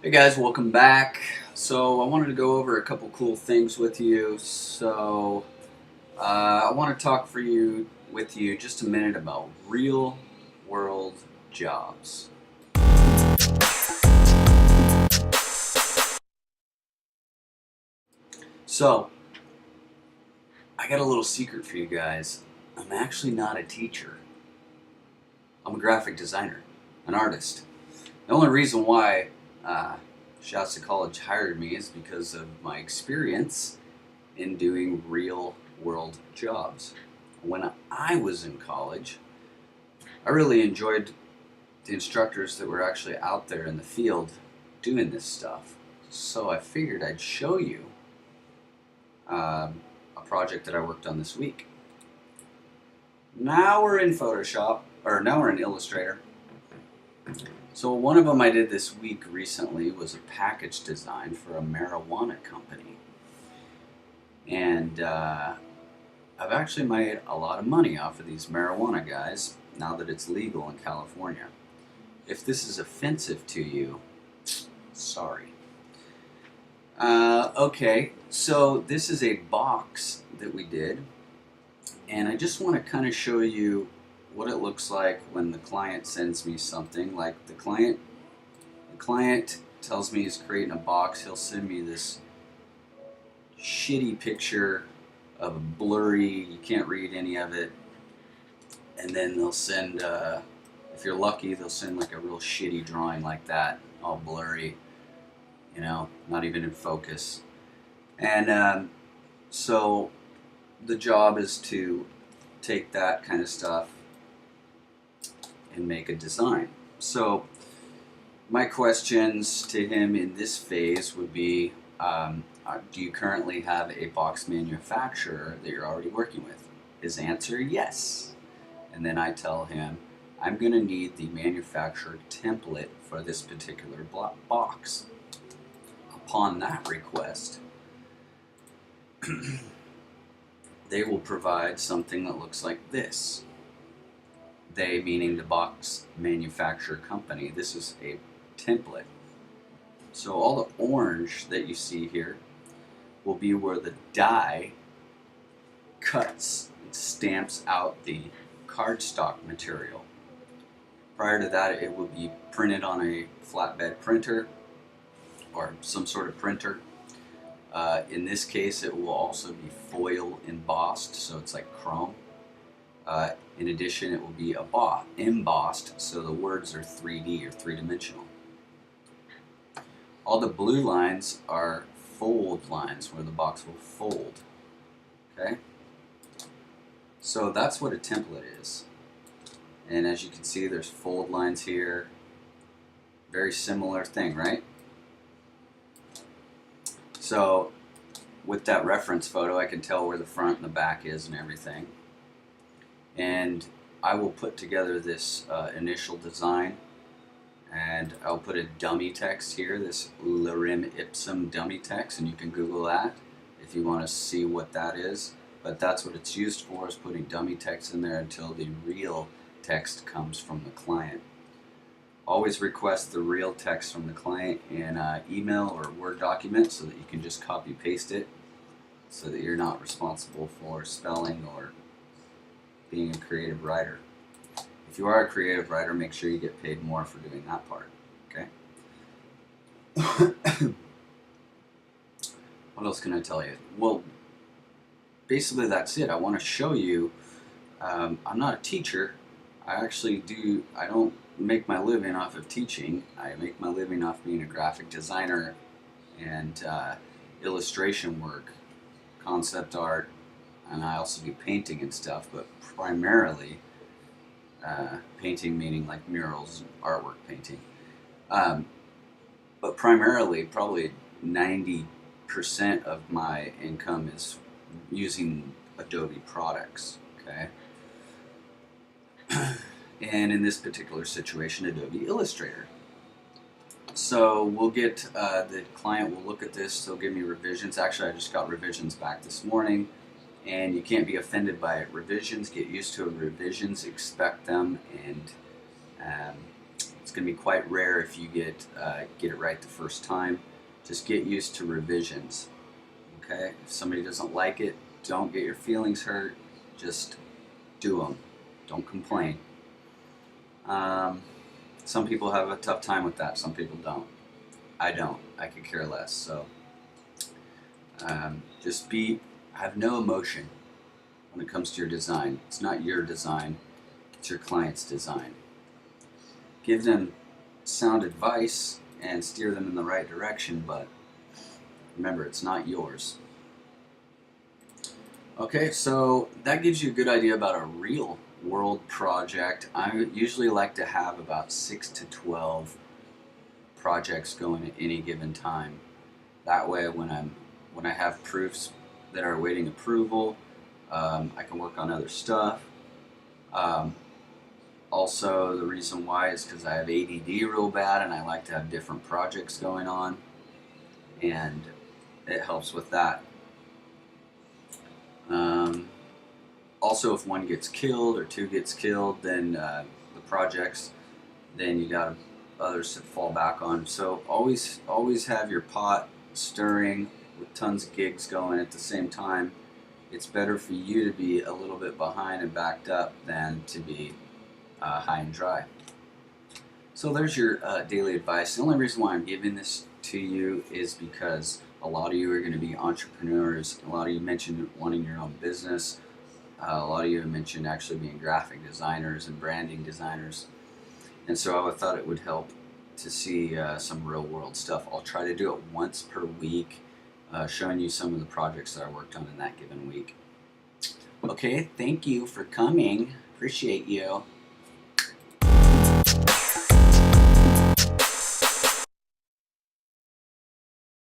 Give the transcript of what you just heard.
Hey guys, welcome back. So I wanted to go over a couple cool things with you. I want to talk with you just a minute about real world jobs. So I got a little secret for you guys. I'm actually not a teacher. I'm a graphic designer, an artist. The only reason why Shasta College hired me is because of my experience in doing real world jobs. When I was in college, I really enjoyed the instructors that were actually out there in the field doing this stuff. So I figured I'd show you a project that I worked on this week. Now we're in Photoshop, or now we're in Illustrator. So one of them I did this week recently was a package design for a marijuana company. And I've actually made a lot of money off of these marijuana guys now that it's legal in California. If this is offensive to you, sorry. Okay, so this is a box that we did, and I just want to kind of show you what it looks like when the client sends me something. Like the client tells me he's creating a box. He'll send me this shitty picture of a blurry, you can't read any of it, and then they'll send, if you're lucky, they'll send like a real shitty drawing like that, all blurry, not even in focus. And so the job is to take that kind of stuff and make a design. So my questions to him in this phase would be, do you currently have a box manufacturer that you're already working with? His answer, yes. And then I tell him, I'm going to need the manufacturer template for this particular box. Upon that request, they will provide something that looks like this. They, meaning the box manufacturer company, this is a template. So all the orange that you see here will be where the die cuts and stamps out the cardstock material. Prior to that, it will be printed on a flatbed printer or some sort of printer. In this case, it will also be foil embossed, so it's like chrome. In addition, it will be embossed, so the words are 3D or three-dimensional. All the blue lines are fold lines, where the box will fold. Okay? So that's what a template is. And as you can see, there's fold lines here. Very similar thing, right? So with that reference photo, I can tell where the front and the back is and everything. And I will put together this initial design, and I'll put a dummy text here, this Lorem Ipsum dummy text, and you can Google that if you want to see what that is. But that's what it's used for, is putting dummy text in there until the real text comes from the client. Always request the real text from the client in email or Word document so that you can just copy paste it, so that you're not responsible for spelling or being a creative writer. If you are a creative writer, make sure you get paid more for doing that part. Okay? What else can I tell you? Well, basically that's it. I want to show you, I'm not a teacher. I don't make my living off of teaching. I make my living off being a graphic designer and illustration work, concept art, and I also do painting and stuff, but primarily painting meaning like murals, artwork painting. But primarily, probably 90% of my income is using Adobe products, okay? And in this particular situation, Adobe Illustrator. So we'll get, the client will look at this, they'll give me revisions. Actually, I just got revisions back this morning, and you can't be offended by revisions. Get used to revisions, expect them, and it's going to be quite rare if you get it right the first time. Just get used to revisions. Okay, if somebody doesn't like it, don't get your feelings hurt. Just do them. Don't complain. Some people have a tough time with that. Some people don't. I don't. I could care less. So just have no emotion when it comes to your design. It's not your design. It's your client's design. Give them sound advice and steer them in the right direction, but remember, it's not yours. Okay, so that gives you a good idea about a real world project. I usually like to have about 6 to 12 projects going at any given time. That way, when I have proofs that are awaiting approval, I can work on other stuff. Also, the reason why is because I have ADD real bad and I like to have different projects going on, and it helps with that. Also, if one gets killed or two gets killed, then the projects, then you got others to fall back on. So always have your pot stirring with tons of gigs going at the same time. It's better for you to be a little bit behind and backed up than to be high and dry. So there's your daily advice. The only reason why I'm giving this to you is because a lot of you are going to be entrepreneurs. A lot of you mentioned wanting your own business. A lot of you have mentioned actually being graphic designers and branding designers. And so I thought it would help to see some real world stuff. I'll try to do it once per week, showing you some of the projects that I worked on in that given week. Okay, thank you for coming. Appreciate you.